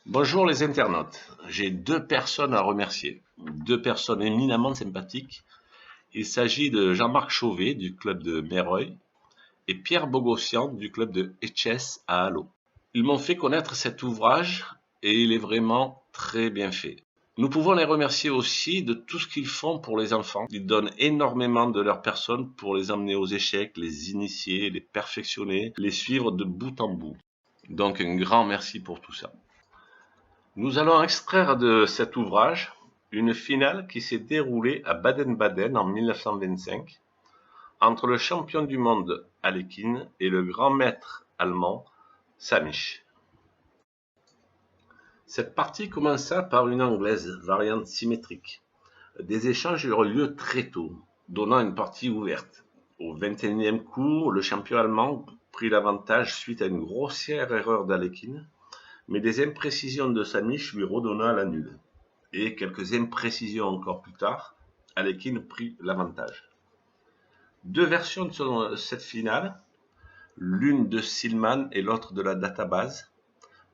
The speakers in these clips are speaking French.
Bonjour les internautes, j'ai deux personnes à remercier, deux personnes éminemment sympathiques. Il s'agit de Jean-Marc Chauvet du club de Mereuil et Pierre Bogossian du club de Etchès à Allo. Ils m'ont fait connaître cet ouvrage et il est vraiment très bien fait. Nous pouvons les remercier aussi de tout ce qu'ils font pour les enfants. Ils donnent énormément de leur personne pour les emmener aux échecs, les initier, les perfectionner, les suivre de bout en bout. Donc un grand merci pour tout ça. Nous allons extraire de cet ouvrage une finale qui s'est déroulée à Baden-Baden en 1925 entre le champion du monde Alekhine et le grand maître allemand Samish. Cette partie commença par une anglaise, variante symétrique. Des échanges eurent lieu très tôt, donnant une partie ouverte. Au 21e coup, le champion allemand prit l'avantage suite à une grossière erreur d'Alekhine, mais des imprécisions de Samish lui redonna la nulle. Et quelques imprécisions encore plus tard, Alekhine prit l'avantage. Deux versions de cette finale, l'une de Silman et l'autre de la database.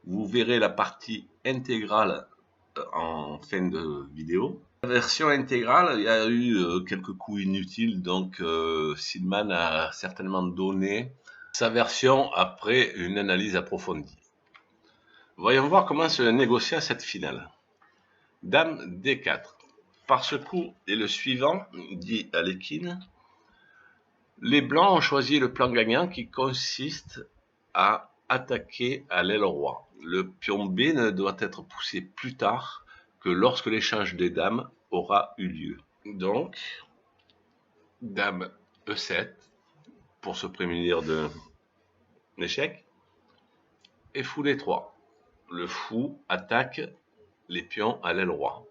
Vous verrez la partie intégrale en fin de vidéo. La version intégrale, il y a eu quelques coups inutiles, donc Silman a certainement donné sa version après une analyse approfondie. Voyons voir comment se négocia cette finale. Dame D4. Par ce coup et le suivant, dit Alekhine, les blancs ont choisi le plan gagnant qui consiste à attaquer à l'aile roi. Le pion B ne doit être poussé plus tard que lorsque l'échange des dames aura eu lieu. Donc, dame E7 pour se prémunir d'un échec et fou D3. Le fou attaque les pions à l'aile roi.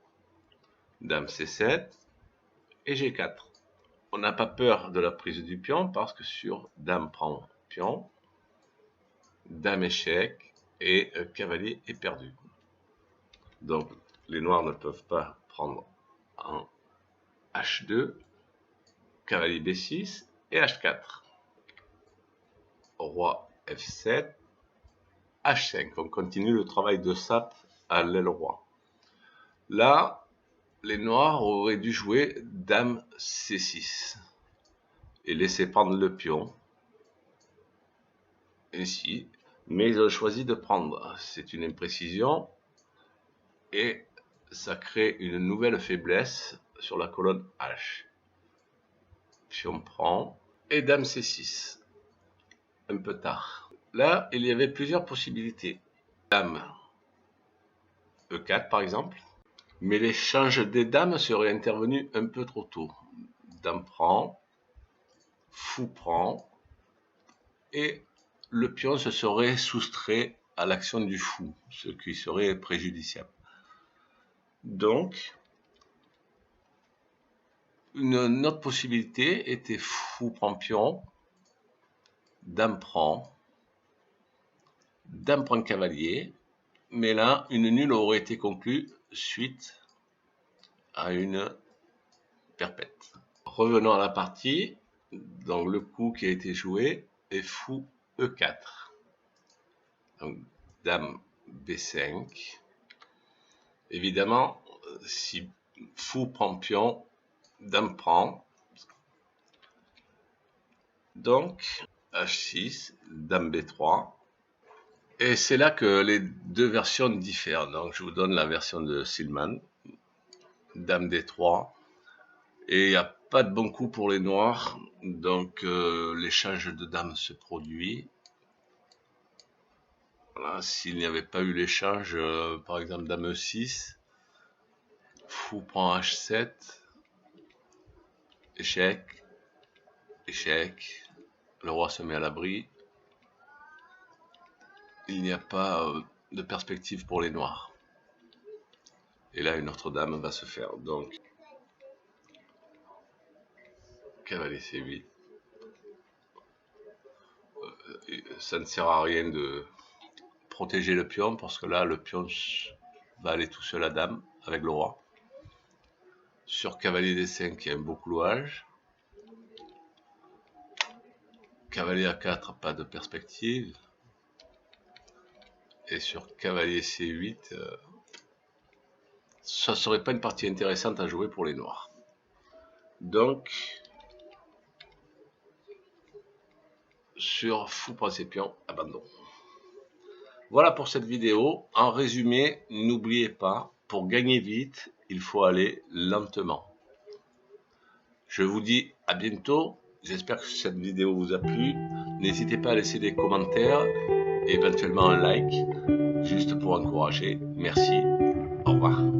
Dame C7 et G4. On n'a pas peur de la prise du pion parce que sur dame prend pion, dame échec et cavalier est perdu. Donc les noirs ne peuvent pas prendre en H2, cavalier B6 et H4. Roi F7, H5. On continue le travail de sape à l'aile roi. Là, les noirs auraient dû jouer dame C6 et laisser prendre le pion. Ainsi, mais ils ont choisi de prendre. C'est une imprécision et ça crée une nouvelle faiblesse sur la colonne H. Pion prend et dame C6. Un peu tard. Là, il y avait plusieurs possibilités. Dame E4 par exemple, mais l'échange des dames serait intervenu un peu trop tôt. Dame prend, fou prend et le pion se serait soustrait à l'action du fou, ce qui serait préjudiciable. Donc, une autre possibilité était fou prend pion, dame prend cavalier, mais là, une nulle aurait été conclue suite à une perpète. Revenons à la partie. Donc, le coup qui a été joué est fou E4. Donc, dame B5. Évidemment, si fou prend pion, dame prend. Donc, H6, dame B3. Et c'est là que les deux versions diffèrent. Donc, je vous donne la version de Silman. Dame D3. Et il n'y a pas de bon coup pour les noirs. Donc, l'échange de dames se produit. Voilà, s'il n'y avait pas eu l'échange, par exemple dame E6, fou prend H7, échec, échec, le roi se met à l'abri. Il n'y a pas de perspective pour les noirs. Et là, une autre dame va se faire. Donc, cavalier C8. Ça ne sert à rien de protéger le pion parce que là, le pion va aller tout seul à dame avec le roi. Sur cavalier D5, il y a un beau clouage. Cavalier A4, pas de perspective. et sur cavalier C8, ça serait pas une partie intéressante à jouer pour les noirs. Donc, sur fou prend ses pions, abandon. Voilà pour cette vidéo. En résumé, n'oubliez pas, pour gagner vite, il faut aller lentement. Je vous dis à bientôt. J'espère que cette vidéo vous a plu. N'hésitez pas à laisser des commentaires, et éventuellement un like, juste pour encourager. Merci. Au revoir.